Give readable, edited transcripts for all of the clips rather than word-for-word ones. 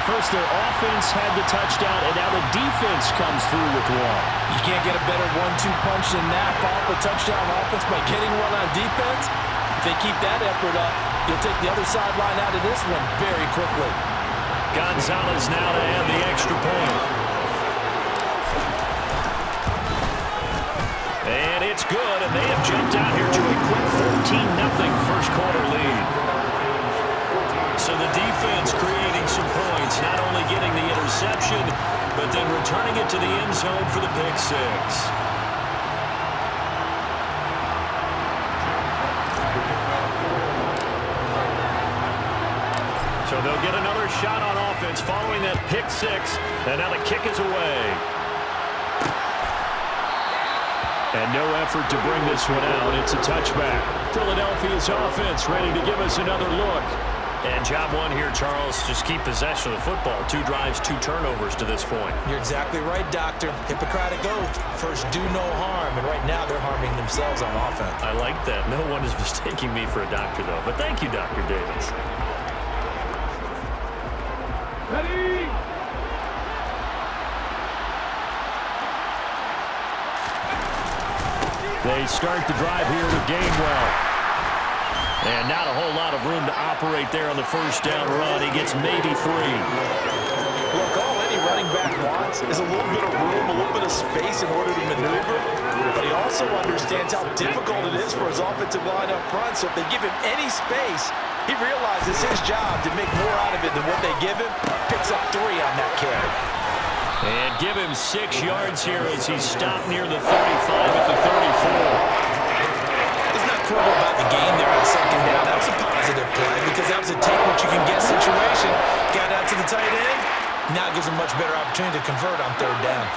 First, their offense had the touchdown, and now the defense comes through with one. You can't get a better 1-2 punch than that. Follow up a touchdown offense by getting one on defense. If they keep that effort up, you'll take the other sideline out of this one very quickly. Gonzalez now to add the extra point. And it's good, and they have jumped out here to a quick 13-0 first quarter lead. So the defense creating some points, not only getting the interception, but then returning it to the end zone for the pick six. So they'll get another shot on offense following that pick six, and now the kick is away. And no effort to bring this one out. It's a touchback. Philadelphia's offense ready to give us another look. And job one here, Charles, just keep possession of the football. 2 drives, 2 turnovers to this point. You're exactly right, Doctor. Hippocratic oath. First, do no harm. And right now, they're harming themselves on offense. I like that. No one is mistaking me for a doctor, though. But thank you, Dr. Davis. Ready? They start the drive here with Gainwell. And not a whole lot of room to operate there on the first down run. He gets maybe 3. Look, all any running back wants is a little bit of room, a little bit of space in order to maneuver. But he also understands how difficult it is for his offensive line up front. So if they give him any space, he realizes his job to make more out of it than what they give him. Picks up 3 on that carry. And give him 6 yards here as he stopped near the 35 at the 34. About the game there on second down. That was a positive play because that was a take-what-you-can-get situation. Got out to the tight end. Now it gives him much better opportunity to convert on third down.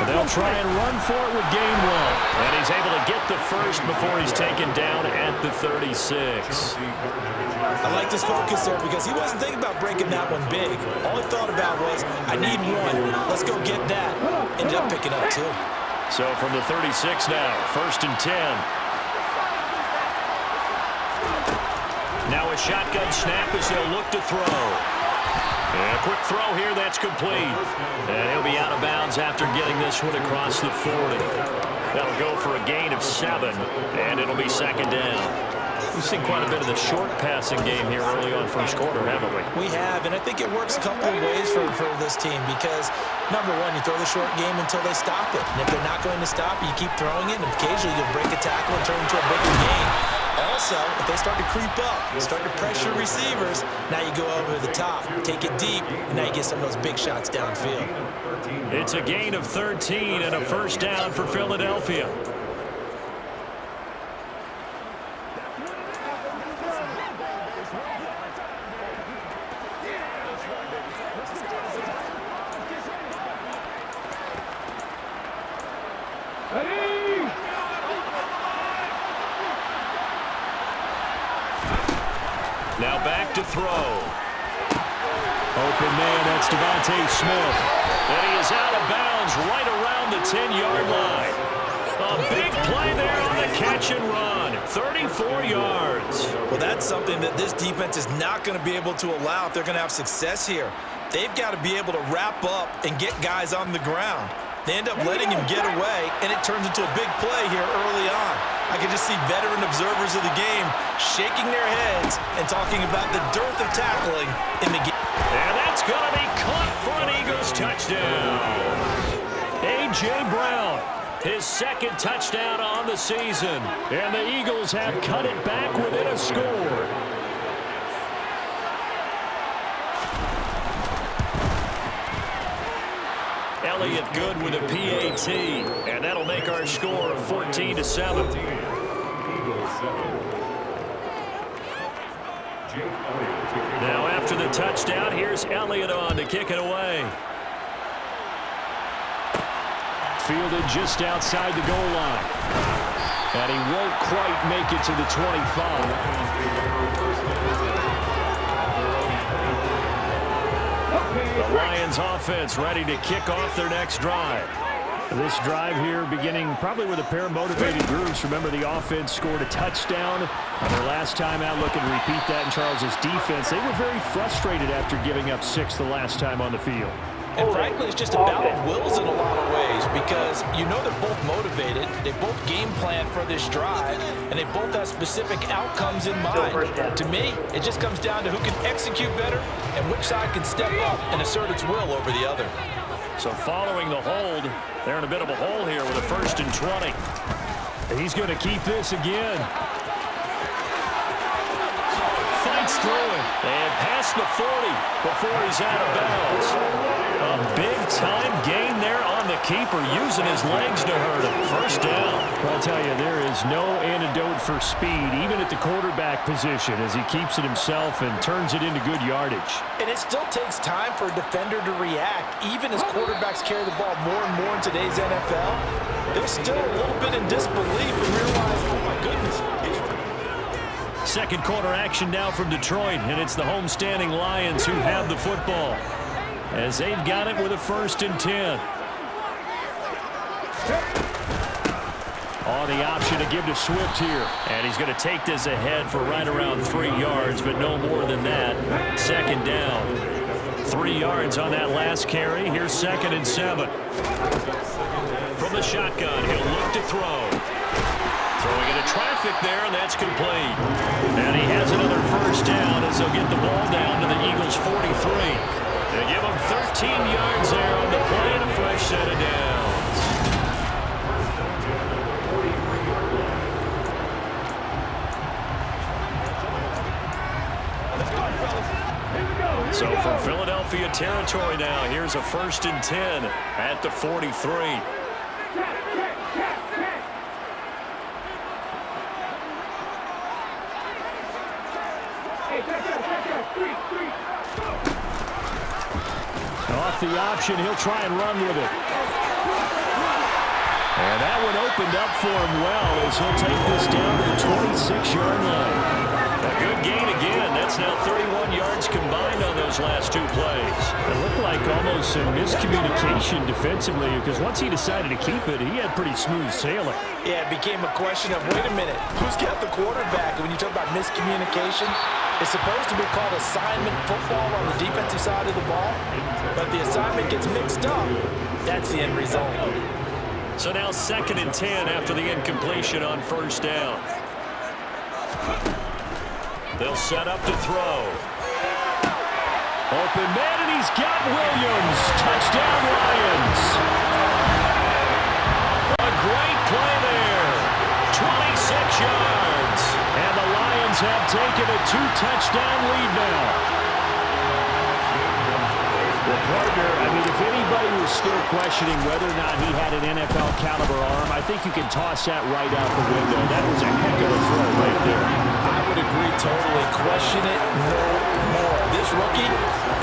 They'll try and run for it with Gainwell. And he's able to get the first before he's taken down at the 36. I like this focus there because he wasn't thinking about breaking that one big. All he thought about was, I need 1. Let's go get that. Ended up picking up 2. So from the 36 now, 1st and 10. Now a shotgun snap as they'll look to throw. And a quick throw here, that's complete. And he'll be out of bounds after getting this one across the 40. That'll go for a gain of 7, and it'll be second down. We've seen quite a bit of the short passing game here early on first quarter, haven't we? We have, and I think it works a couple of ways for this team because, number one, you throw the short game until they stop it. And if they're not going to stop it, you keep throwing it, and occasionally you'll break a tackle and turn it into a bigger gain. Also, if they start to creep up, start to pressure receivers, now you go over the top, take it deep, and now you get some of those big shots downfield. It's a gain of 13 and a first down for Philadelphia. Now back to throw. Open man, that's Devontae Smith. And he is out of bounds right around the 10-yard line. A big play there on the catch and run. 34 yards. Well, that's something that this defense is not going to be able to allow if they're going to have success here. They've got to be able to wrap up and get guys on the ground. They end up letting him get away, and it turns into a big play here early on. I can just see veteran observers of the game shaking their heads and talking about the dearth of tackling in the game. And that's going to be caught for an Eagles touchdown. A.J. Brown, his 2nd touchdown on the season. And the Eagles have cut it back within a score. Elliott good with a PAT, and that'll make our score 14-7. Now after the touchdown, here's Elliott on to kick it away. Fielded just outside the goal line. And he won't quite make it to the 25. The Lions offense ready to kick off their next drive. This drive here beginning probably with a pair of motivated groups. Remember, the offense scored a touchdown on their last time out. Looking to repeat that in Charles's defense. They were very frustrated after giving up 6 the last time on the field. And frankly, it's just a battle of wills in a lot of ways because you know they're both motivated, they both game plan for this drive, and they both have specific outcomes in mind. To me, it just comes down to who can execute better and which side can step up and assert its will over the other. So following the hold, they're in a bit of a hole here with a 1st and 20. He's going to keep this again. Fights through it and past the 40 before he's out of bounds. A big-time gain there on the keeper, using his legs to hurt him. 1st down. Well, I'll tell you, there is no antidote for speed, even at the quarterback position, as he keeps it himself and turns it into good yardage. And it still takes time for a defender to react. Even as quarterbacks carry the ball more and more in today's NFL, they're still a little bit in disbelief and realize, oh, my goodness. Second quarter action now from Detroit, and it's the homestanding Lions who have the football, as they've got it with a 1st and 10. On the option to give to Swift here. And he's going to take this ahead for right around 3 yards, but no more than that. 2nd down. 3 yards on that last carry. Here's 2nd and 7. From the shotgun, he'll look to throw. Throwing into traffic there, and that's complete. And he has another 1st down as they'll get the ball down to the Eagles' 43. They give him 13 yards there on the play and a fresh set of downs. So from Philadelphia territory now, here's a 1st and 10 at the 43. Off the option, he'll try and run with it. And that one opened up for him well as he'll take this down to the 26-yard line. A good gain again. That's now 31 yards combined on those last 2 plays. It looked like almost some miscommunication defensively because once he decided to keep it, he had pretty smooth sailing. Yeah, it became a question of, wait a minute, who's got the quarterback? And when you talk about miscommunication, it's supposed to be called assignment football on the defensive side of the ball, but the assignment gets mixed up. That's the end result. So now 2nd and 10 after the incompletion on 1st down. They'll set up to throw. Open man, and he's got Williams. Touchdown, Lions. A great play there. 26 yards. And the Lions have taken a 2-touchdown lead now. Well, partner, I mean, if anybody was still questioning whether or not he had an NFL caliber arm, I think you can toss that right out the window. That was a heck of a throw right there. I would agree totally. Question it no more. This rookie,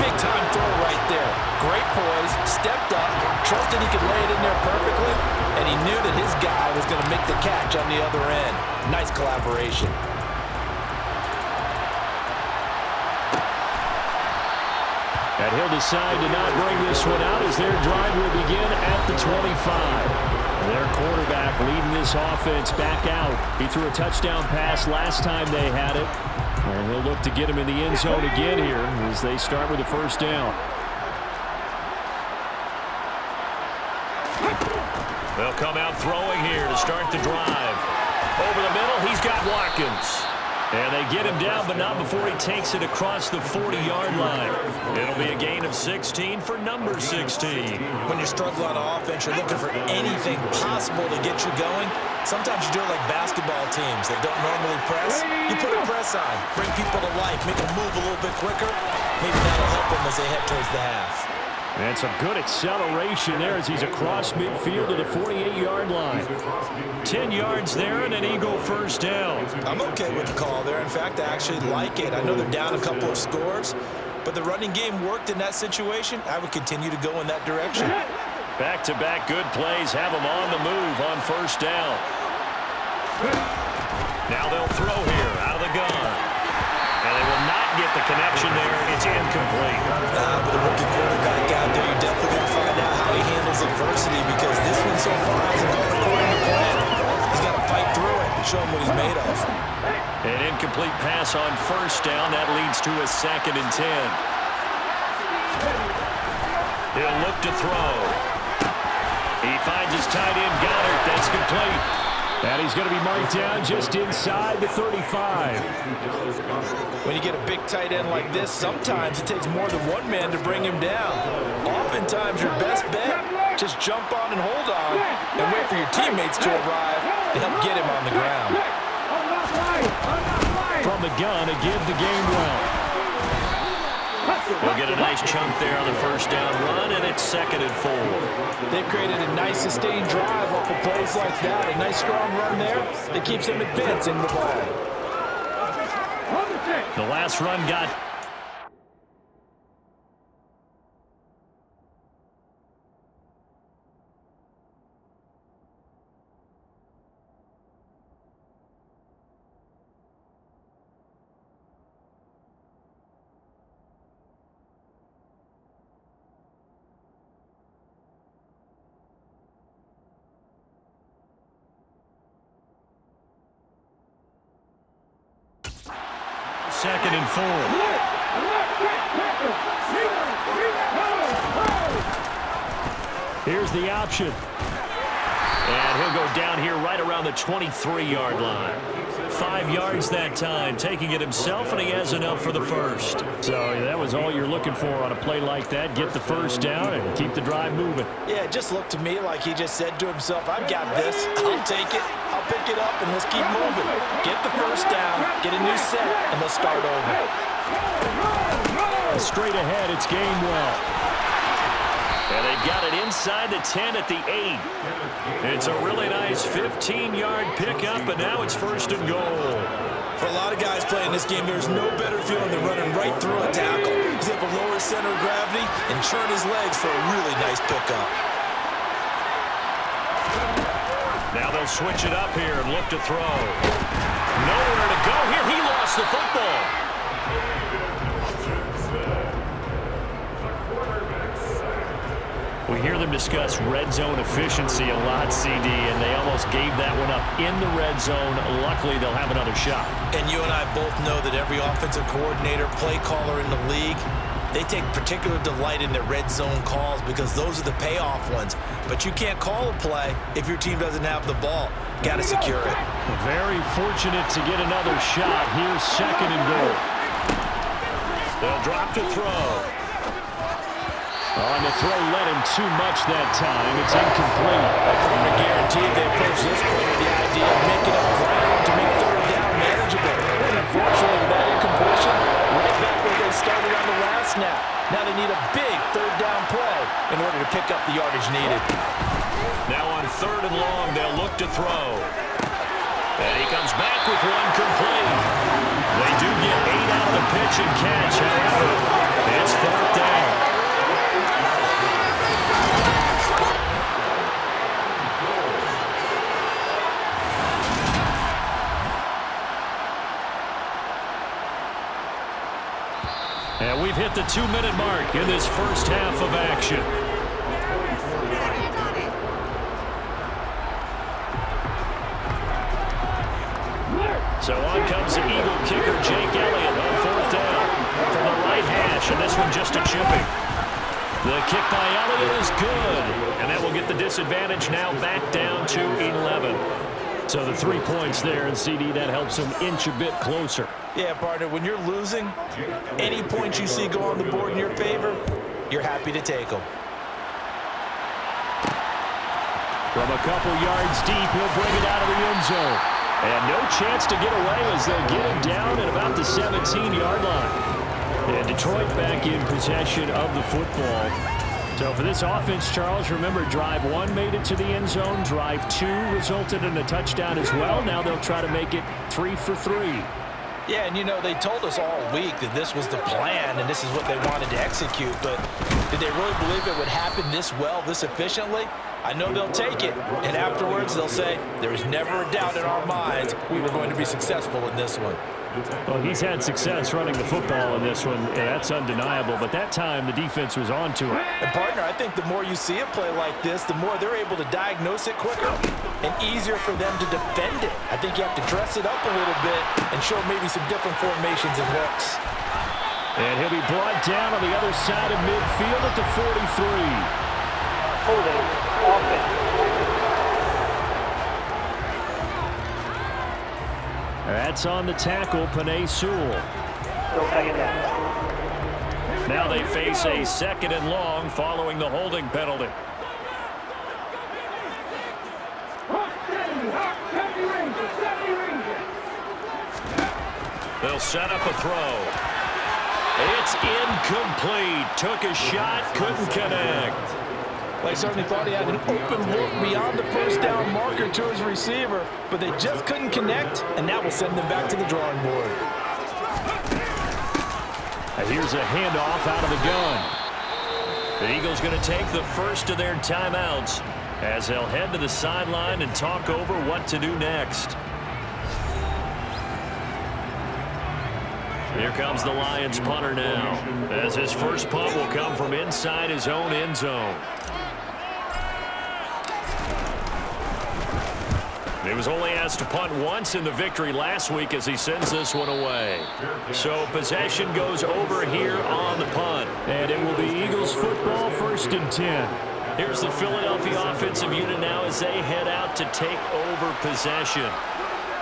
big-time throw right there. Great poise, stepped up, trusted he could lay it in there perfectly, and he knew that his guy was going to make the catch on the other end. Nice collaboration. And he'll decide to not bring this one out as their drive will begin at the 25. Their quarterback leading this offense back out. He threw a touchdown pass last time they had it. And he'll look to get him in the end zone again here as they start with the 1st down. They'll come out throwing here to start the drive. Over the middle, he's got Watkins. And they get him down, but not before he takes it across the 40-yard line. It'll be a gain of 16 for number 16. When you struggle on offense, you're looking for anything possible to get you going. Sometimes you do it like basketball teams that don't normally press. You put a press on, bring people to life, make them move a little bit quicker. Maybe that'll help them as they head towards the half. And some good acceleration there as he's across midfield to the 48-yard line. 10 yards there and an Eagle 1st down. I'm okay with the call there. In fact, I actually like it. I know they're down a couple of scores, but the running game worked in that situation. I would continue to go in that direction. Back-to-back good plays have them on the move on 1st down. Now they'll throw here out of the gun. And they will not get the connection there. It's incomplete. With a rookie quarterback out there, you're definitely going to find out how he handles the adversity because this one so far hasn't gone according to plan. He's got to fight through it and show him what he's made of. An incomplete pass on first down. That leads to a 2nd and 10. He'll look to throw. He finds his tight end, Goddard. That's complete. And he's going to be marked down just inside the 35. When you get a big tight end like this, sometimes it takes more than one man to bring him down. Oftentimes, your best bet, just jump on and hold on and wait for your teammates to arrive to help get him on the ground. From the gun, a give the game well. We'll get a nice chunk there on the first down run, and it's 2nd and 4. They've created a nice sustained drive off of plays like that. A nice strong run there that keeps them advancing the ball. The last run got... Second and 4. Here's the option. And he'll go down here right around the 23-yard line. 5 yards that time, taking it himself, and he has enough for the first. So that was all you're looking for on a play like that. Get the first down and keep the drive moving. Yeah, it just looked to me like he just said to himself, I've got this. I'll take it. I'll pick it up, and let's keep moving. Get the first down, get a new set, and let's start over. Straight ahead, it's Gainwell. And they've got it inside the 10 at the 8. It's a really nice 15-yard pickup, but now it's 1st and goal. For a lot of guys playing this game, there's no better feeling than running right through a tackle. He's able to lower his center of gravity and churn his legs for a really nice pickup. Now they'll switch it up here and look to throw. Nowhere to go here. He lost the football. We hear them discuss red zone efficiency a lot, CD, and they almost gave that one up in the red zone. Luckily, they'll have another shot. And you and I both know that every offensive coordinator, play caller in the league, they take particular delight in their red zone calls because those are the payoff ones. But you can't call a play if your team doesn't have the ball. Got to secure it. Very fortunate to get another shot. Here's 2nd and goal. They'll drop to throw. On the throw, led him too much that time. It's incomplete. I'm guaranteed they approach this play with the idea of making up ground to make 3rd down manageable. And unfortunately, with that incompletion, right back where they started on the last snap. Now they need a big 3rd down play in order to pick up the yardage needed. Now on 3rd and long, they'll look to throw. And he comes back with one complete. They do get 8 out of the pitch and catch. However, it's 4th down. And we've hit the 2-minute mark in this first half of action. So on comes the Eagle kicker, Jake Elliott, on 4th down from the right hash, and this one just a chipping. The kick by Elliott is good, and that will get the disadvantage now back down to 11. So the 3 points there, and CD, that helps him inch a bit closer. Yeah, partner, when you're losing, any points you see go on the board in your favor, you're happy to take them. From a couple yards deep, he'll bring it out of the end zone. And no chance to get away as they'll get him down at about the 17-yard line. And Detroit back in possession of the football. So for this offense, Charles, remember, drive 1 made it to the end zone. Drive 2 resulted in a touchdown as well. Now they'll try to make it 3 for 3. Yeah, and you know, they told us all week that this was the plan and this is what they wanted to execute, but did they really believe it would happen this well, this efficiently? I know they'll take it, and afterwards they'll say, there is never a doubt in our minds we were going to be successful in this one. Well, he's had success running the football in this one, and that's undeniable. But that time, the defense was on to it. And, partner, I think the more you see it play like this, the more they're able to diagnose it quicker and easier for them to defend it. I think you have to dress it up a little bit and show maybe some different formations and looks. And he'll be brought down on the other side of midfield at the 43. Holding offense. That's on the tackle, Panay Sewell. Still second down. Now they face a 2nd and long following the holding penalty. They'll set up a throw. It's incomplete. Took a shot, couldn't connect. They certainly thought he had an open look beyond the first down marker to his receiver, but they just couldn't connect, and that will send them back to the drawing board. Here's a handoff out of the gun. The Eagles going to take the first of their timeouts as they'll head to the sideline and talk over what to do next. Here comes the Lions punter now, as his first punt will come from inside his own end zone. He was only asked to punt once in the victory last week as he sends this one away. So possession goes over here on the punt. And it will be Eagles football, 1st and 10. Here's the Philadelphia offensive unit now as they head out to take over possession.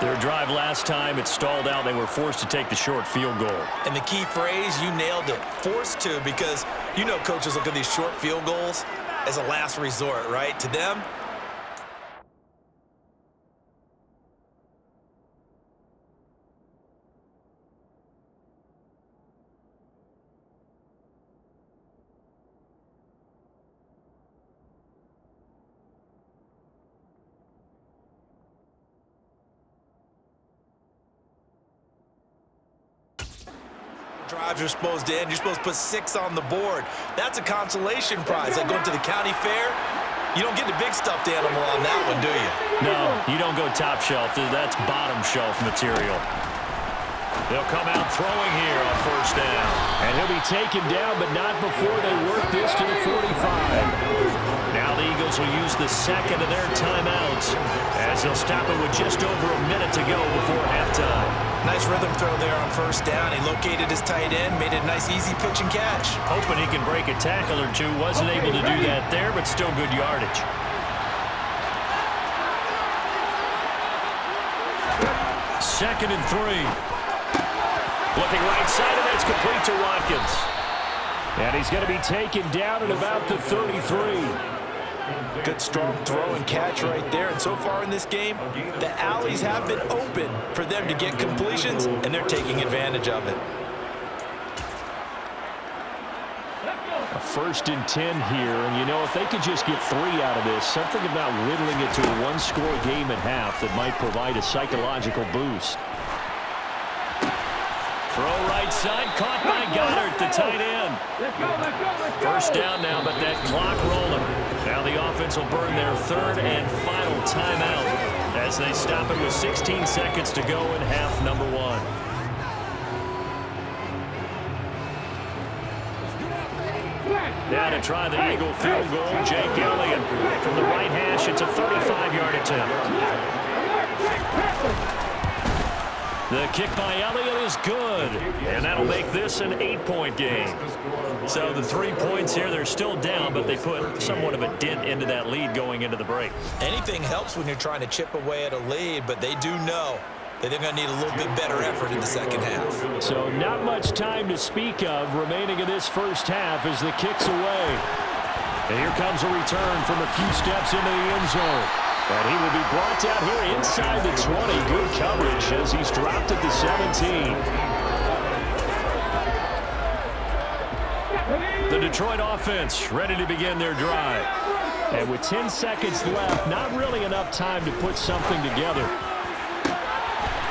Their drive last time, it stalled out. They were forced to take the short field goal. And the key phrase, you nailed it, forced to, because you know coaches look at these short field goals as a last resort, right? To them, drives you're supposed to end. You're supposed to put 6 on the board. That's a consolation prize. Like going to the county fair, you don't get the big stuffed animal on that one, do you? No, you don't go top shelf. That's bottom shelf material. They'll come out throwing here on 1st down. And he'll be taken down, but not before they work this to the 45. Now the Eagles will use the 2nd of their timeouts as they'll stop it with just over a minute to go before halftime. Nice rhythm throw there on 1st down. He located his tight end, made it a nice easy pitch and catch. Hoping he can break a tackle or two. Wasn't able to do that there, but still good yardage. Second and 3. Looking right side, and that's complete to Watkins. And he's going to be taken down at about the 33. Good strong throw and catch right there. And so far in this game, the alleys have been open for them to get completions, and they're taking advantage of it. A 1st and 10 here, and you know, if they could just get 3 out of this, something about whittling it to a 1-score game at half that might provide a psychological boost. Throw right side, caught by Goddard, the tight end. 1st down now, but that clock rolling. Now the offense will burn their 3rd and final timeout as they stop it with 16 seconds to go in half number 1. Now to try the Eagle field goal, Jake Elliott from the right hash. It's a 35-yard attempt. The kick by Elliott is good, and that'll make this an 8-point game. So the 3 points here, they're still down, but they put somewhat of a dent into that lead going into the break. Anything helps when you're trying to chip away at a lead, but they do know that they're going to need a little bit better effort in the 2nd half. So not much time to speak of remaining in this 1st half as the kick's away. And here comes a return from a few steps into the end zone. And he will be brought down here inside the 20. Good coverage as he's dropped at the 17. The Detroit offense ready to begin their drive. And with 10 seconds left, not really enough time to put something together.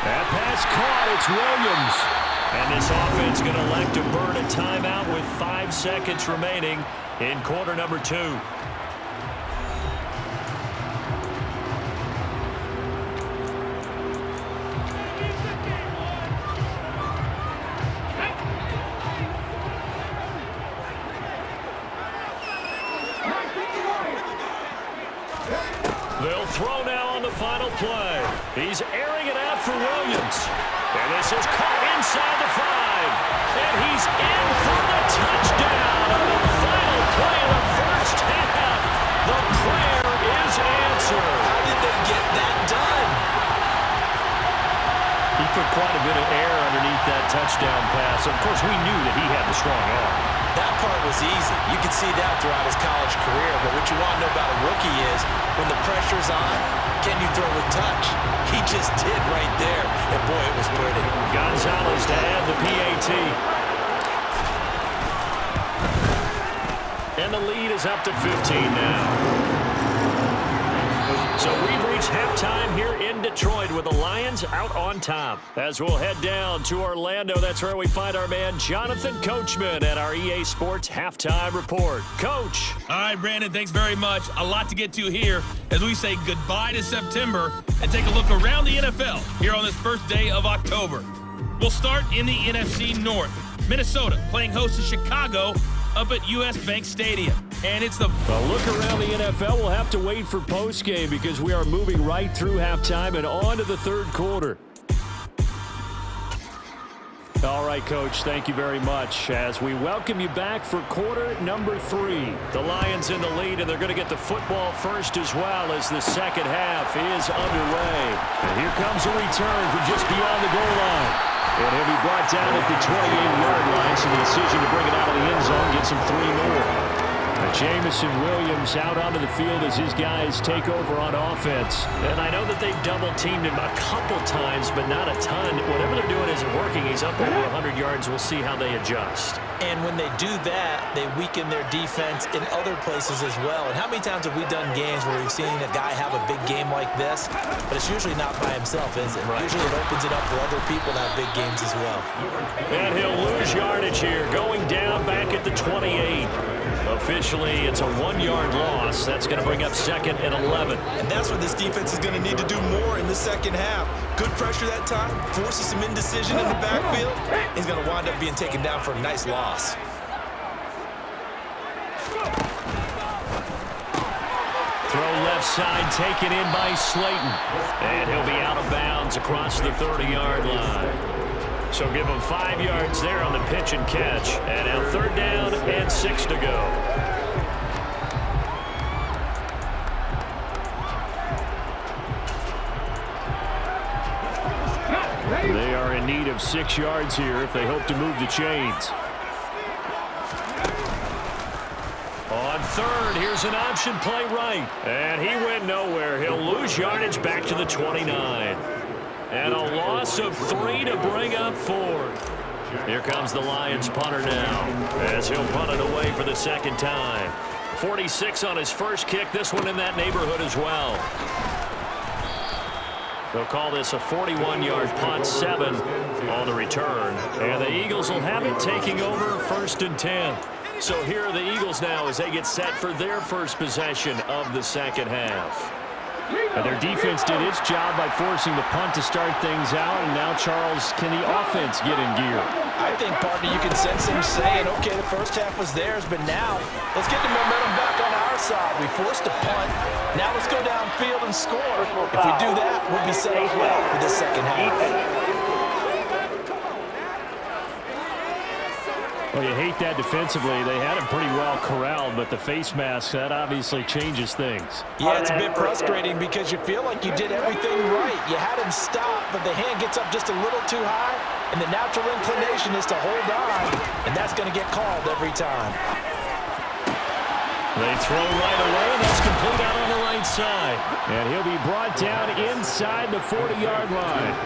That pass caught. It's Williams. And this offense going to elect to burn a timeout with 5 seconds remaining in quarter number 2. He'll throw now on the final play. He's airing it out for Williams. And this is caught inside the 5. And he's in for the touchdown on the final play of the first half. The prayer is answered. How did they get that done? He put quite a bit of air underneath that touchdown pass. Of course, we knew that he had the strong arm. That part was easy. You could see that throughout his college career. But what you want to know about a rookie is when the pressure's on, can you throw with touch? He just did right there. And, boy, it was pretty. Gonzalez to add the PAT. And the lead is up to 15 now. So we've reached halftime here in Detroit with the Lions out on top. As we'll head down to Orlando, that's where we find our man Jonathan Coachman at our EA Sports Halftime Report. Coach. All right, Brandon, thanks very much. A lot to get to here as we say goodbye to September and take a look around the NFL here on this first day of October. We'll start in the NFC North. Minnesota playing host to Chicago up at US Bank Stadium. And it's the look around the NFL. We'll have to wait for postgame because we are moving right through halftime and on to the third quarter. All right, Coach, thank you very much as we welcome you back for quarter number 3. The Lions in the lead, and they're going to get the football first as well as the second half is underway. And here comes a return from just beyond the goal line. And he'll be brought down at the 28-yard line, so the decision to bring it out of the end zone gets him 3 more. Jamison Williams out onto the field as his guys take over on offense. And I know that they've double-teamed him a couple times, but not a ton. Whatever they're doing isn't working. He's up over 100 yards. We'll see how they adjust. And when they do that, they weaken their defense in other places as well. And how many times have we done games where we've seen a guy have a big game like this, but it's usually not by himself, is it? Right. Usually it opens it up for other people to have big games as well. And he'll lose yardage here, going down back at the 28. Officially, it's a 1-yard loss. That's going to bring up 2nd and 11. And that's what this defense is going to need to do more in the second half. Good pressure that time, forces some indecision in the backfield. He's going to wind up being taken down for a nice loss. Throw left side, taken in by Slayton. And he'll be out of bounds across the 30-yard line. So give him 5 yards there on the pitch and catch. And now 3rd down and 6 to go. They are in need of 6 yards here if they hope to move the chains. On 3rd, here's an option play right. And he went nowhere. He'll lose yardage back to the 29. And a loss of 3 to bring up 4th. Here comes the Lions punter now as he'll punt it away for the second time. 46 on his first kick. This one in that neighborhood as well. They'll call this a 41-yard punt, 7 on the return. And the Eagles will have it taking over 1st and 10. So here are the Eagles now as they get set for their first possession of the second half. And their defense did its job by forcing the punt to start things out. And now, Charles, can the offense get in gear? I think, partner, you can sense them saying, okay, the first half was theirs, but now let's get the momentum back on our side. We forced a punt. Now let's go downfield and score. If we do that, we'll be set up well for this second half. Well, you hate that defensively. They had him pretty well corralled, but the face mask, that obviously changes things. Yeah, it's a bit frustrating because you feel like you did everything right. You had him stop, but the hand gets up just a little too high, and the natural inclination is to hold on, and that's going to get called every time. They throw right away, and that's complete out on the right side. And he'll be brought down inside the 40-yard line.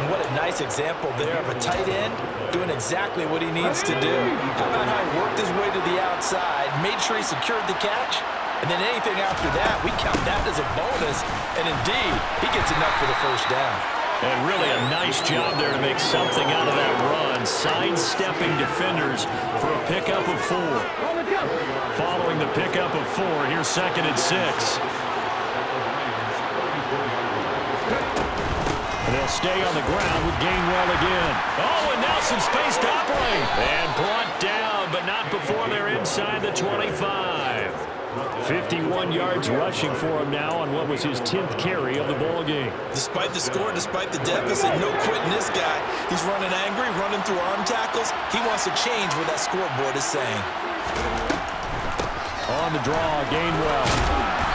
And what a nice example there of a tight end doing exactly what he needs to do. How about how he worked his way to the outside, made sure he secured the catch, and then anything after that, we count that as a bonus. And indeed, he gets enough for the first down. And really a nice job there to make something out of that run, sidestepping defenders for a pickup of 4. Following the pickup of 4, here's 2nd and 6. And they'll stay on the ground with Gainwell again. Oh, and now some space to operate. And brought down, but not before they're inside the 25. 51 yards rushing for him now on what was his 10th carry of the ball game. Despite the score, despite the deficit, no quitting this guy. He's running angry, running through arm tackles. He wants to change what that scoreboard is saying. On the draw, Gainwell.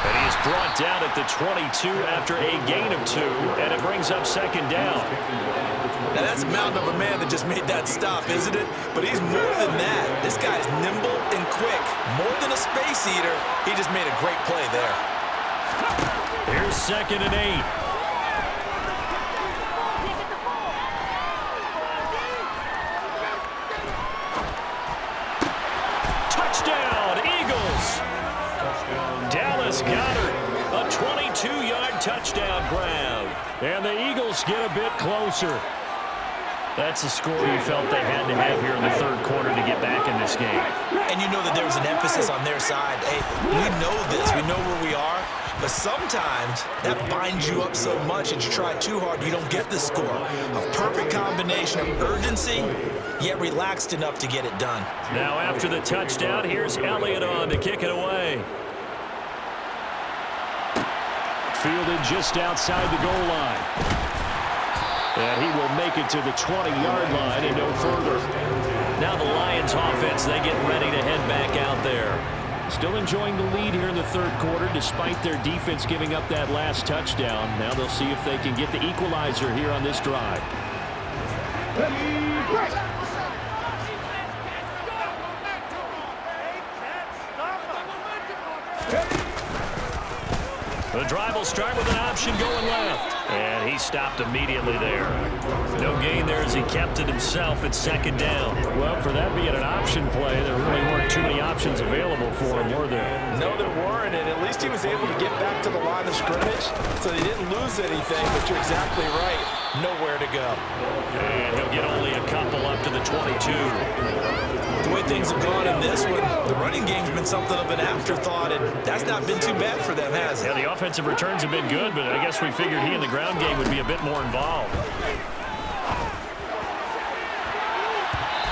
And he is brought down at the 22 after a gain of 2, and it brings up second down. Now that's a mountain of a man that just made that stop, isn't it? But he's more than that. This guy's nimble and quick. More than a space eater, he just made a great play there. Here's 2nd and 8. Touchdown, Eagles! Dallas Goedert, a 22-yard touchdown grab. And the Eagles get a bit closer. That's a score you felt they had to have here in the third quarter to get back in this game. And you know that there was an emphasis on their side. Hey, we know this. We know where we are. But sometimes that binds you up so much that you try too hard, you don't get the score. A perfect combination of urgency, yet relaxed enough to get it done. Now after the touchdown, here's Elliott on to kick it away. Fielded just outside the goal line. And he will make it to the 20-yard line and no further. Now the Lions offense, they get ready to head back out there. Still enjoying the lead here in the third quarter despite their defense giving up that last touchdown. Now they'll see if they can get the equalizer here on this drive. The drive will start with an option going left. And he stopped immediately there. No gain there as he kept it himself at 2nd down. Well, for that being an option play, there really weren't too many options available for him, were there? No, there weren't, and at least he was able to get back to the line of scrimmage, so he didn't lose anything, but you're exactly right. Nowhere to go. And he'll get only a couple up to the 22. The way things have gone in this one, the running game's been something of an afterthought, and that's not been too bad for them, has it? Yeah, the offensive returns have been good, but I guess we figured he in the ground game would be a bit more involved.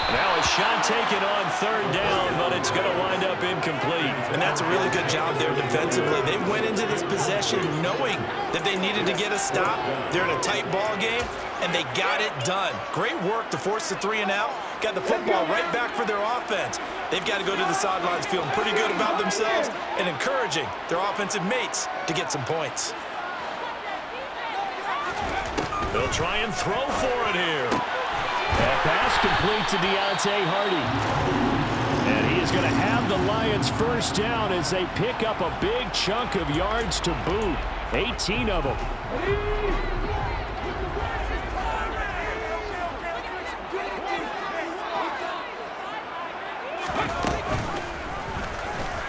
Now a shot taken on 3rd down, but it's going to wind up incomplete. And that's a really good job there defensively. They went into this possession knowing that they needed to get a stop. They're in a tight ball game, and they got it done. Great work to force the 3 and out. Got the football right back for their offense. They've got to go to the sidelines feeling pretty good about themselves and encouraging their offensive mates to get some points. They'll try and throw for it here. That pass complete to Deontay Hardy. And he is going to have the Lions first down as they pick up a big chunk of yards to boot. 18 of them.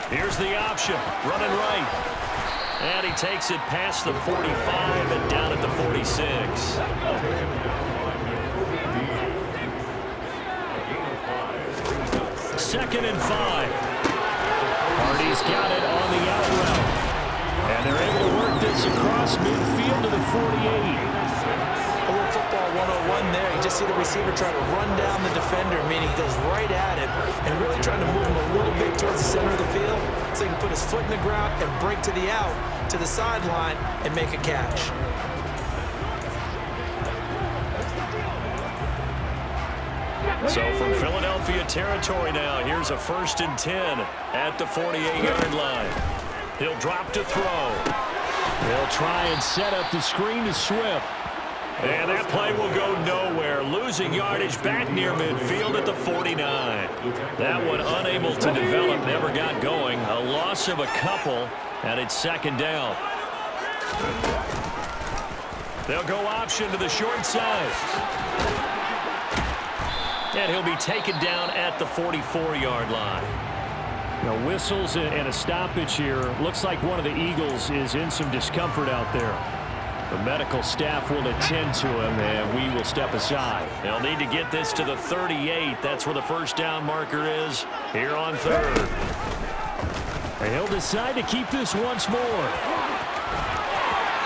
Here's the option, running right. And he takes it past the 45 and down at the 46. 2nd and 5. Hardy's got it on the out route. And they're able to work this across midfield to the 48. A little football 101 there. You just see the receiver try to run down the defender, meaning he goes right at him and really trying to move him a little bit towards the center of the field so he can put his foot in the ground and break to the out, to the sideline, and make a catch. So from Philadelphia territory now, here's a 1st and 10 at the 48-yard line. He'll drop to throw. They'll try and set up the screen to Swift. And that play will go nowhere. Losing yardage back near midfield at the 49. That one unable to develop, never got going. A loss of a couple, and it's 2nd down. They'll go option to the short side. And he'll be taken down at the 44-yard line. Now, whistles and a stoppage here. Looks like one of the Eagles is in some discomfort out there. The medical staff will attend to him, and we will step aside. They'll need to get this to the 38. That's where the first down marker is here on 3rd. And he'll decide to keep this once more.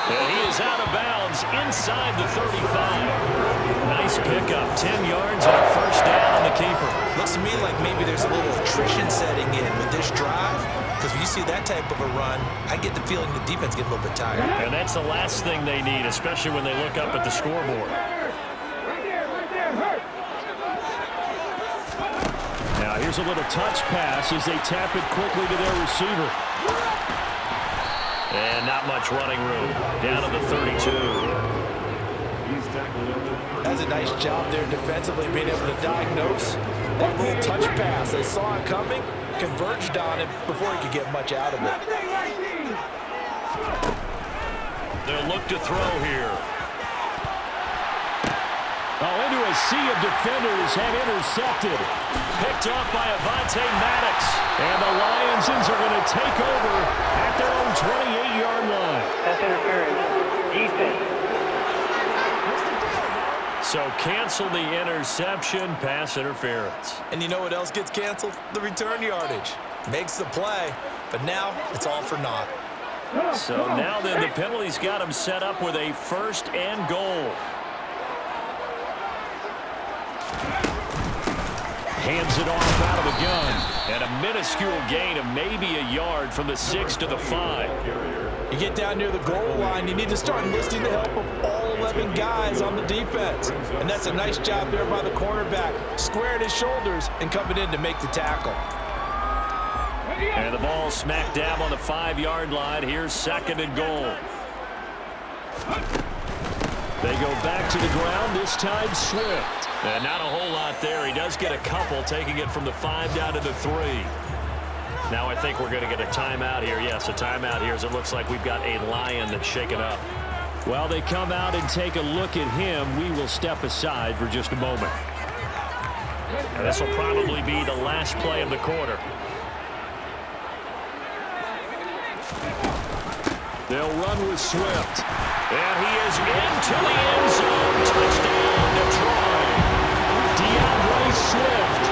And he is out of bounds inside the 35. Nice pickup. 10 yards and a first down on the keeper. Looks to me like maybe there's a little attrition setting in with this drive, because when you see that type of a run, I get the feeling the defense get a little bit tired. And that's the last thing they need, especially when they look up at the scoreboard. Now here's a little touch pass as they tap it quickly to their receiver. And not much running room. Down to the 32. That's a nice job there defensively, being able to diagnose that little touch pass. They saw it coming, converged on it before he could get much out of it. They'll look to throw here. Oh, into a sea of defenders and intercepted. Picked off by Avonte Maddox. And the Lions are going to take over at their own 28-yard line. That's interference. Defense. So cancel the interception, pass interference. And you know what else gets canceled? The return yardage. Makes the play, but now it's all for naught. So now then the penalty's got him set up with a first and goal. Hands it off out of the gun. And a minuscule gain of maybe a yard from the 6 to the 5. You get down near the goal line, you need to start enlisting the help of all 11 guys on the defense. And that's a nice job there by the cornerback, squaring his shoulders and coming in to make the tackle. And the ball smack dab on the 5-yard line. Here's second and goal. They go back to the ground, this time Swift. And not a whole lot there. He does get a couple, taking it from the 5 down to the 3. Now I think we're going to get a timeout here. Yes, a timeout here as it looks like we've got a Lion that's shaken up. Well, they come out and take a look at him. We will step aside for just a moment. And this will probably be the last play of the quarter. They'll run with Swift. And he is into the end zone. Touchdown, Detroit. DeAndre Swift,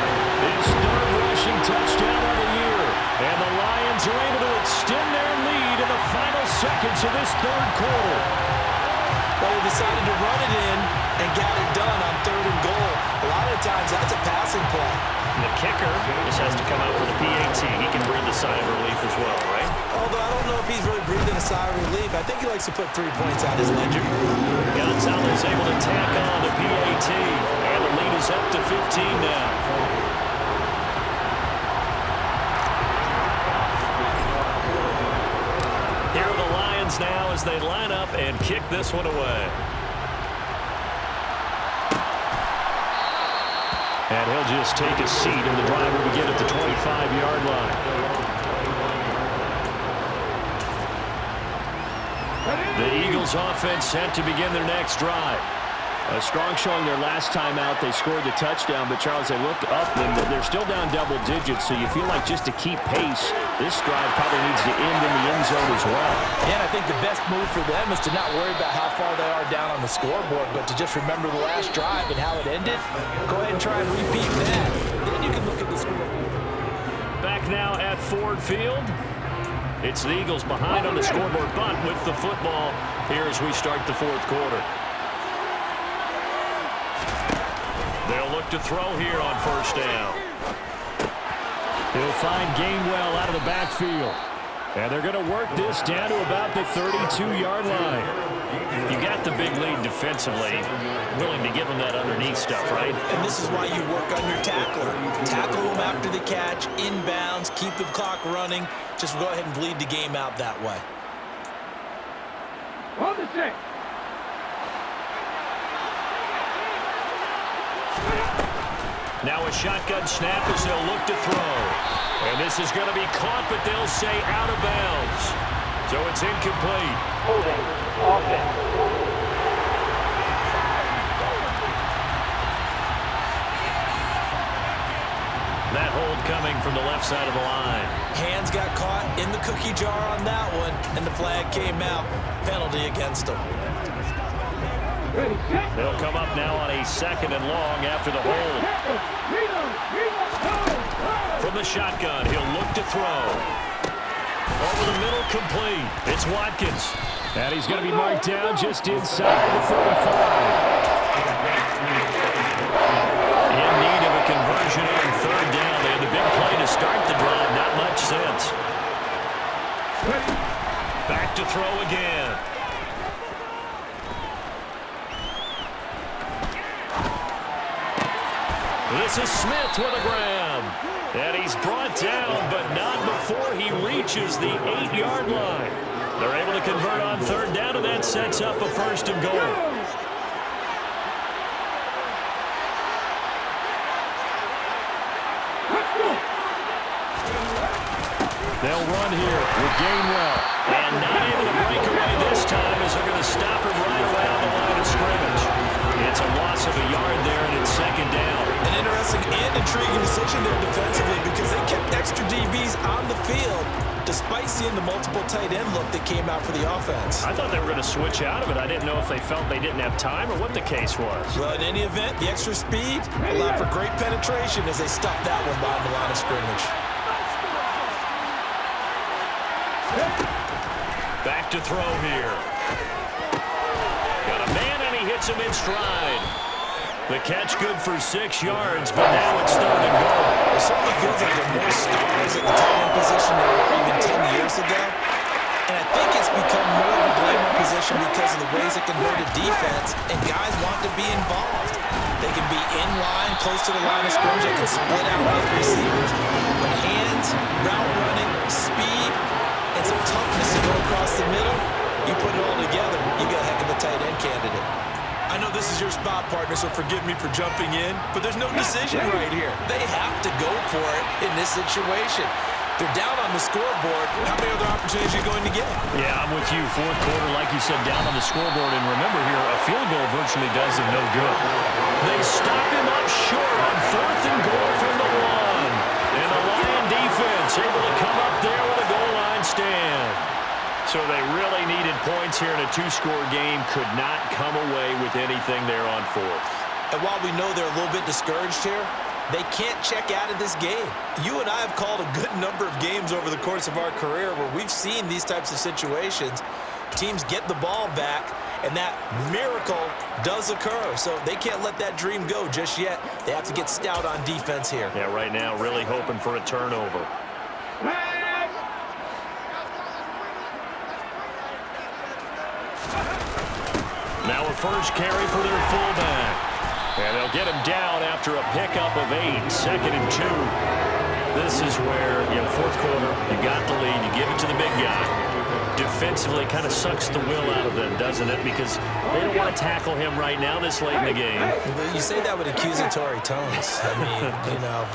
his third rushing touchdown of the year. And the Lions are able to extend their lead in the final seconds of this third quarter. Well, they decided to run it in and got it done on third and goal. A lot of times that's a passing play. And the kicker just has to come out for the PAT. He can breathe a sigh of relief as well, right? Although I don't know if he's really breathing a sigh of relief. I think he likes to put 3 points on his ledger. Gonzalez able to tack on the PAT. And the lead is up to 15 now. Here are the Lions now as they line up and kick this one away. And he'll just take a seat, and the drive will begin at the 25-yard line. The Eagles offense set to begin their next drive. A strong showing their last time out. They scored the touchdown, but Charles, they look up and they're still down double digits, so you feel like just to keep pace, this drive probably needs to end in the end zone as well. And I think the best move for them is to not worry about how far they are down on the scoreboard, but to just remember the last drive and how it ended. Go ahead and try and repeat that. Then you can look at the scoreboard. Back now at Ford Field. It's the Eagles behind on the scoreboard, but with the football here as we start the fourth quarter. They'll look to throw here on first down. He'll find Gainwell out of the backfield. And they're going to work this down to about the 32-yard line. You got the big lead defensively. Willing to give them that underneath stuff, right? And this is why you work on your tackler. Tackle them after the catch, inbounds, keep the clock running. Just go ahead and bleed the game out that way. On the 6. Now a shotgun snap as they'll look to throw. And this is going to be caught, but they'll say out of bounds. So it's incomplete. Holding. Offense. That hold coming from the left side of the line. Hands got caught in the cookie jar on that one, and the flag came out. Penalty against them. They'll come up now on a second and long after the hold. From the shotgun, he'll look to throw. Over the middle, complete. It's Watkins. And he's going to be marked down just inside the 35. to throw again. This is Smith with a grab. And he's brought down, but not before he reaches the 8-yard line. They're able to convert on third down, and that sets up a first and goal. They'll run here with Gainwell. And not able to break away this time as they're going to stop him right around the line of scrimmage. It's a loss of a yard there, and it's second down. An interesting and intriguing decision there defensively because they kept extra DBs on the field despite seeing the multiple tight end look that came out for the offense. I thought they were going to switch out of it. I didn't know if they felt they didn't have time or what the case was. Well, in any event, the extra speed allowed for great penetration as they stuffed that one behind the line of scrimmage. Back to throw here. Got a man, and he hits him in stride. The catch good for 6 yards, but now it's third and goal. It certainly feels like there are more stars at the tight end position than there were even 10 years ago. And I think it's become more of a blamer position because of the ways it can hurt a defense, and guys want to be involved. They can be in line, close to the line of scrimmage. They can split out with receivers. But hands, route running, speed, and some toughness to go across the middle, you put it all together, you got a heck of a tight end candidate. I know this is your spot, partner, so forgive me for jumping in, but there's no decision right here. They have to go for it in this situation. They're down on the scoreboard. How many other opportunities are you going to get? Yeah, I'm with you. Fourth quarter, like you said, down on the scoreboard. And remember here, a field goal virtually does them no good. They stop him up short on fourth and goal from the 1. And the Lion defense able to come up there with a goal line stand. So they really needed points here in a 2-score game. Could not come away with anything there on fourth. And while we know they're a little bit discouraged here, they can't check out of this game. You and I have called a good number of games over the course of our career where we've seen these types of situations. Teams get the ball back, and that miracle does occur. So they can't let that dream go just yet. They have to get stout on defense here. Yeah, right now really hoping for a turnover. Now a first carry for their fullback. And they'll get him down after a pickup of 8, second and 2. This is where, fourth quarter, you got the lead, you give it to the big guy. Defensively kind of sucks the will out of them, doesn't it? Because they don't want to tackle him right now this late in the game. Well, you say that with accusatory tones. I mean,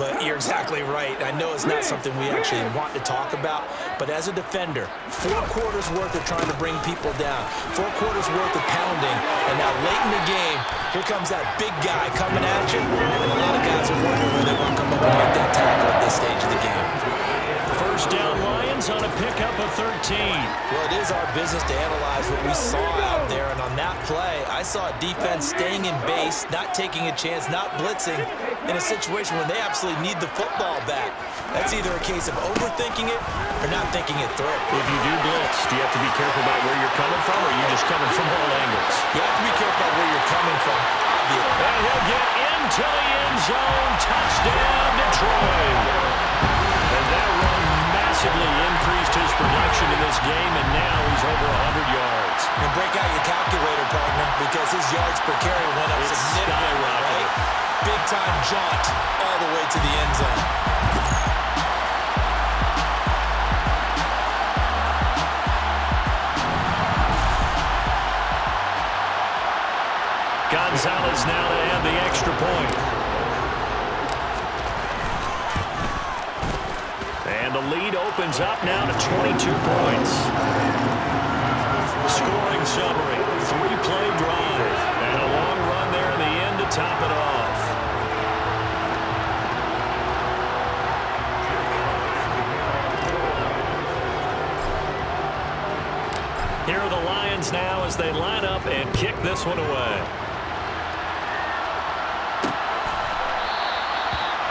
but you're exactly right. I know it's not something we actually want to talk about, but as a defender, 4 quarters worth of trying to bring people down, 4 quarters worth of pounding, and now late in the game, here comes that big guy coming at you, and a lot of guys are wondering where they want to come up and make that tackle at this stage of the game. First down, Lions on a pickup of 13. Well, it is our business to analyze what we saw out there, and on that play, I saw a defense staying in base, not taking a chance, not blitzing, in a situation when they absolutely need the football back. That's either a case of overthinking it or not thinking it through. If you do blitz, do you have to be careful about where you're coming from, or are you just coming from all angles? You have to be careful about where you're coming from. And he'll get into the end zone. Touchdown, Detroit. And that run massively increased his production in this game, and now he's over 100 yards. And break out your calculator, partner, because his yards per carry went up significantly, right? Big-time jaunt all the way to the end zone. Gonzalez now to add the extra point. And the lead opens up now to 22 points. Scoring summary, 3-play drive, and a long run there in the end to top it off. Here are the Lions now as they line up and kick this one away.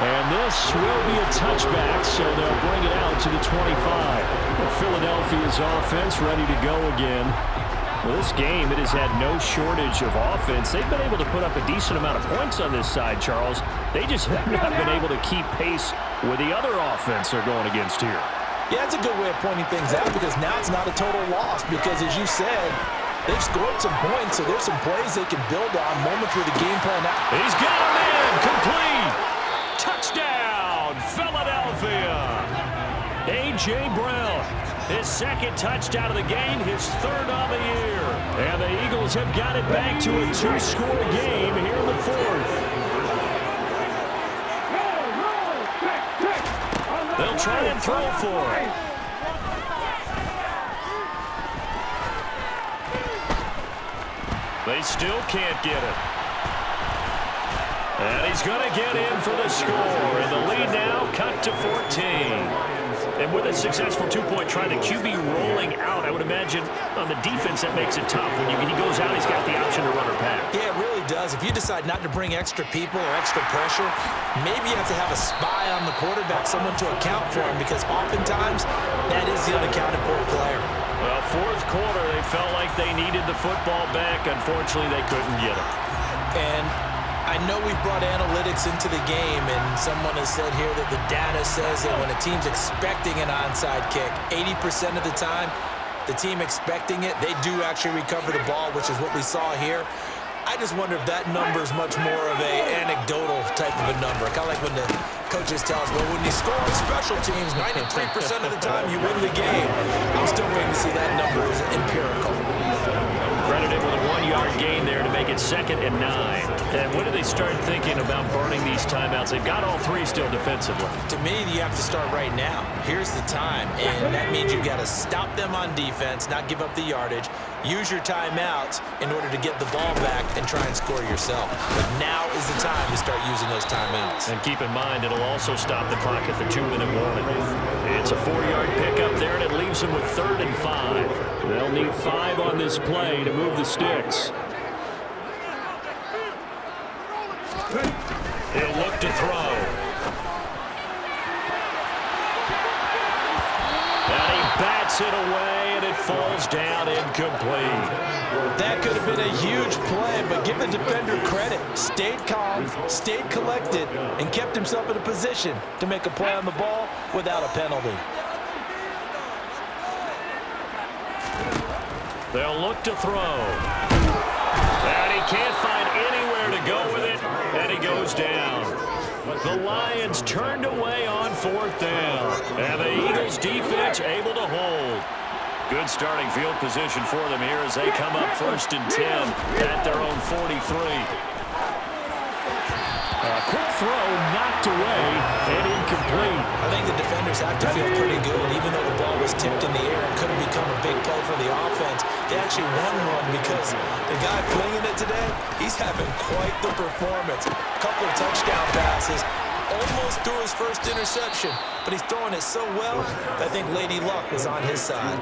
And this will be a touchback, so they'll bring it out to the 25. Philadelphia's offense ready to go again. Well, this game, it has had no shortage of offense. They've been able to put up a decent amount of points on this side, Charles. They just have not been able to keep pace with the other offense they're going against here. Yeah, that's a good way of pointing things out because now it's not a total loss because, as you said, they've scored some points, so there's some plays they can build on, moments where the game plan out. He's got a man, complete. Touchdown, Philadelphia. A.J. Brown, his second touchdown of the game, his third on the year. And the Eagles have got it back to a 2-score game here in the fourth. They'll try and throw for it. They still can't get it. And he's going to get in for the score. And the lead now cut to 14. And with a successful two-point try, the QB rolling out, I would imagine on the defense that makes it tough. When he goes out, he's got the option to run or pass. Yeah, it really does. If you decide not to bring extra people or extra pressure, maybe you have to have a spy on the quarterback, someone to account for him, because oftentimes that is the unaccounted for player. Well, fourth quarter, they felt like they needed the football back. Unfortunately, they couldn't get it. And I know we've brought analytics into the game, and someone has said here that the data says that when a team's expecting an onside kick, 80% of the time, the team expecting it, they do actually recover the ball, which is what we saw here. I just wonder if that number is much more of a anecdotal type of a number. Kind of like when the coaches tell us, well, when you score on special teams, 93% of the time you win the game. I'm still waiting to see that number is empirical. Credited with a 1-yard gain there to make it 2nd and 9. And when do they start thinking about burning these timeouts? They've got all three still defensively. To me, you have to start right now. Here's the time, and that means you've got to stop them on defense, not give up the yardage, use your timeouts in order to get the ball back and try and score yourself. But now is the time to start using those timeouts. And keep in mind, it'll also stop the clock at the 2-minute warning. It's a 4-yard pickup there, and it leaves them with 3rd and 5. They'll need 5 on this play to move the sticks. He'll look to throw. And he bats it away, and it falls down incomplete. That could have been a huge play, but give the defender credit. Stayed calm, stayed collected, and kept himself in a position to make a play on the ball without a penalty. They'll look to throw. And he can't find anywhere to go with it, and he goes down. The Lions turned away on 4th down, and the Eagles defense able to hold. Good starting field position for them here as they come up 1st and 10 at their own 43. A quick throw knocked away and incomplete. I think the defenders have to feel pretty good. Even though the ball was tipped in the air and could have become a big play for the offense, they actually won one because the guy flinging it today, he's having quite the performance. A couple of touchdown passes, almost threw his first interception, but he's throwing it so well that I think Lady Luck was on his side.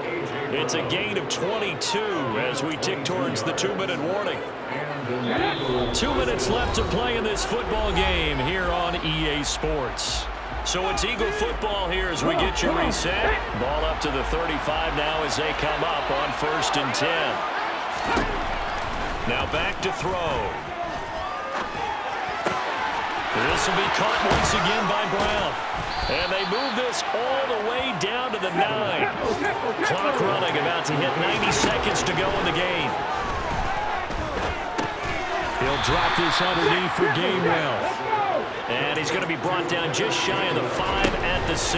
It's a gain of 22 as we tick towards the 2-minute warning. 2 minutes left to play in this football game here on EA Sports. So it's Eagle football here as we get you reset. Ball up to the 35 now as they come up on 1st and 10. Now back to throw. This will be caught once again by Brown. And they move this all the way down to the 9. Clock running, about to hit 90 seconds to go in the game. He'll drop this underneath for Gainwell. And he's going to be brought down just shy of the 5 at the 6.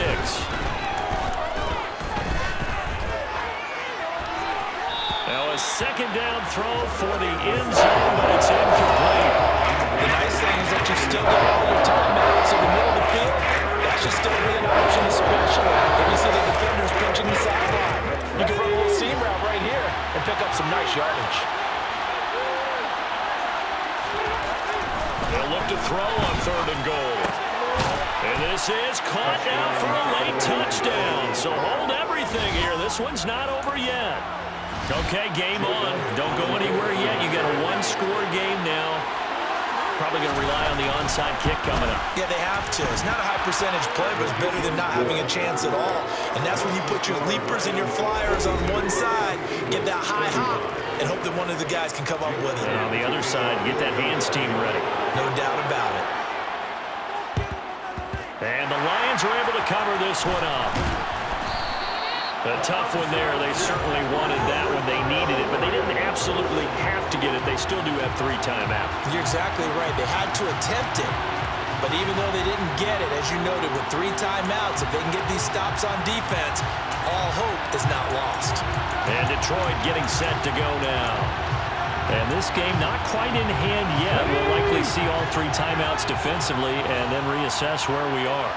Now a 2nd down throw for the end zone, but it's incomplete. The nice thing is that you've still got all your timeouts in the middle of the field. That should still be an option, especially if you see the defenders pinching the sideline. You can run a little seam route right here and pick up some nice yardage. They'll look to throw on 3rd and goal. And this is caught now for a late touchdown. So hold everything here. This one's not over yet. Okay, game on. Don't go anywhere yet. You got a 1-score game now. Probably going to rely on the onside kick coming up. Yeah, they have to. It's not a high percentage play, but it's better than not having a chance at all. And that's when you put your leapers and your flyers on one side, get that high hop, and hope that one of the guys can come up with it. And on the other side, get that hands team ready. No doubt about it. And the Lions are able to cover this one up. A tough one there. They certainly wanted that one. They needed it, but they didn't absolutely have to get it. They still do have 3 timeouts. You're exactly right. They had to attempt it. But even though they didn't get it, as you noted, with 3 timeouts, if they can get these stops on defense, all hope is not lost. And Detroit getting set to go now. And this game not quite in hand yet. We'll likely see all 3 timeouts defensively and then reassess where we are.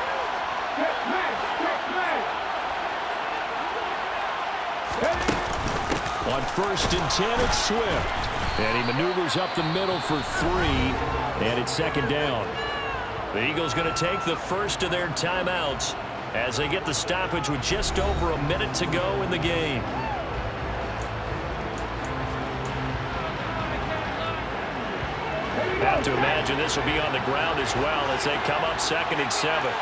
On 1st and 10, it's Swift. And he maneuvers up the middle for 3, and it's 2nd down. The Eagles going to take the first of their timeouts as they get the stoppage with just over a minute to go in the game. Have to imagine this will be on the ground as well as they come up 2nd and 7.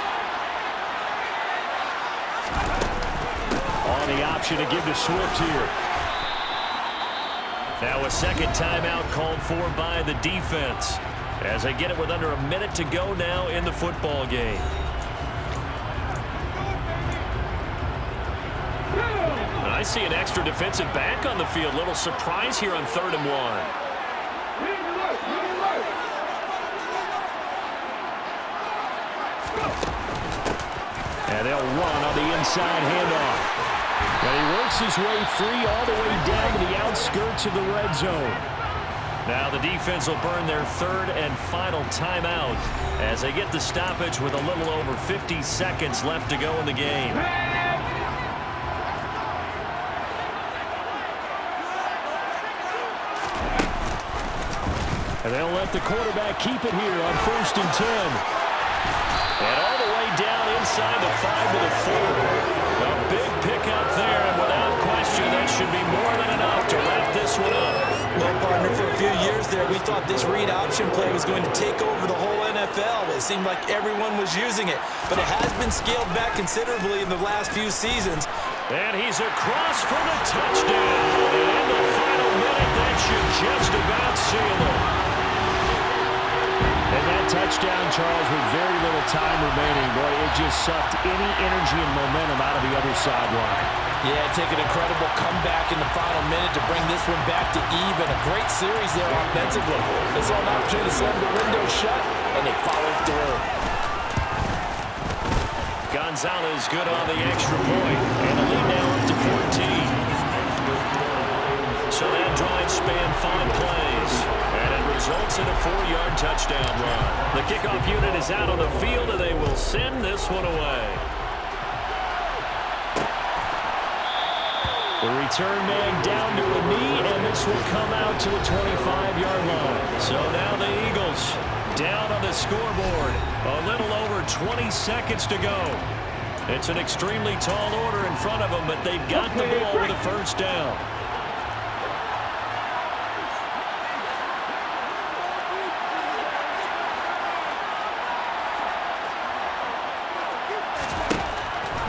On the option to give to Swift here. Now a 2nd timeout called for by the defense as they get it with under a minute to go now in the football game. And I see an extra defensive back on the field. Little surprise here on 3rd and 1. And they'll run on the inside handoff. And he works his way free all the way down to the outskirts of the red zone. Now the defense will burn their 3rd and final timeout as they get the stoppage with a little over 50 seconds left to go in the game. And they'll let the quarterback keep it here on 1st and 10. And all the way down inside the 5 to the 4. A big pickup there, and without question, that should be more than enough to wrap this one up. Well, partner, for a few years there, we thought this read option play was going to take over the whole NFL. It seemed like everyone was using it, but it has been scaled back considerably in the last few seasons. And he's across for the touchdown. And in the final minute, that should just about seal it. And that touchdown, Charles, with very little time remaining, boy, it just sucked any energy and momentum out of the other sideline. Yeah, take an incredible comeback in the final minute to bring this one back to even. A great series there offensively. They saw an opportunity to slam the window shut, and they followed through. Gonzalez good on the extra point, and the lead now up to 14. So that drive spanned 5 plays, and it results in a 4-yard touchdown run. The kickoff unit is out on the field, and they will send this one away. The return man down to a knee, and this will come out to a 25-yard line. So now the Eagles down on the scoreboard. A little over 20 seconds to go. It's an extremely tall order in front of them, but they've got the ball with a 1st down.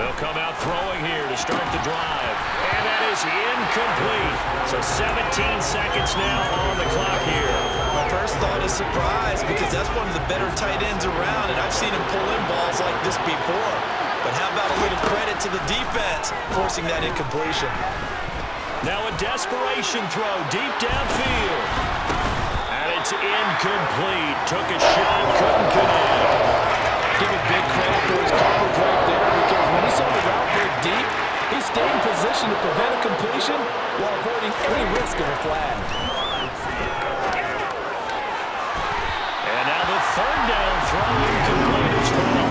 They'll come out throwing here to start the drive. And that is incomplete. So 17 seconds now on the clock here. My first thought is surprise, because that's one of the better tight ends around, and I've seen him pull in balls like this before. But how about a little credit to the defense forcing that incompletion? Now a desperation throw deep downfield. And it's incomplete. Took a shot, couldn't connect. Give a big credit for his coverage right there, because when he saw the route break deep, he stayed in position to prevent a completion while avoiding any risk of a flag. And now the 3rd down throw incomplete as well.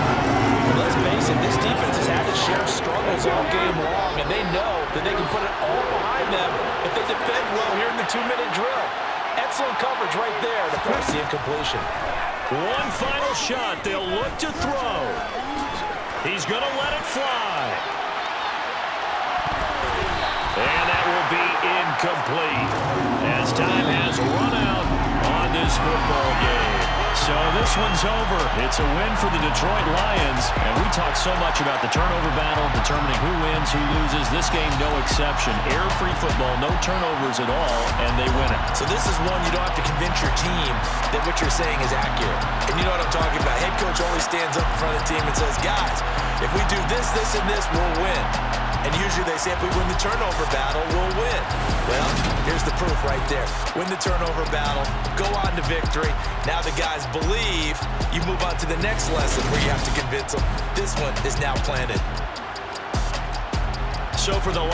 Let's face it, this defense has had its share of struggles all game long, and they know that they can put it all behind them if they defend well here in the 2-minute drill. Excellent coverage right there to force the incompletion. One final shot. They'll look to throw. He's going to let it fly. And that will be incomplete as time has run out on this football game. So this one's over. It's a win for the Detroit Lions. And we talk so much about the turnover battle, determining who wins, who loses. This game, no exception. Error-free football, no turnovers at all, and they win it. So this is one you don't have to convince your team that what you're saying is accurate. And you know what I'm talking about. Head coach always stands up in front of the team and says, guys, if we do this, this, and this, we'll win. And usually they say if we win the turnover battle, we'll win. Well, here's the proof right there. Win the turnover battle, go on to victory. Now the guys believe. You move on to the next lesson where you have to convince them. This one is now planted. So for the line.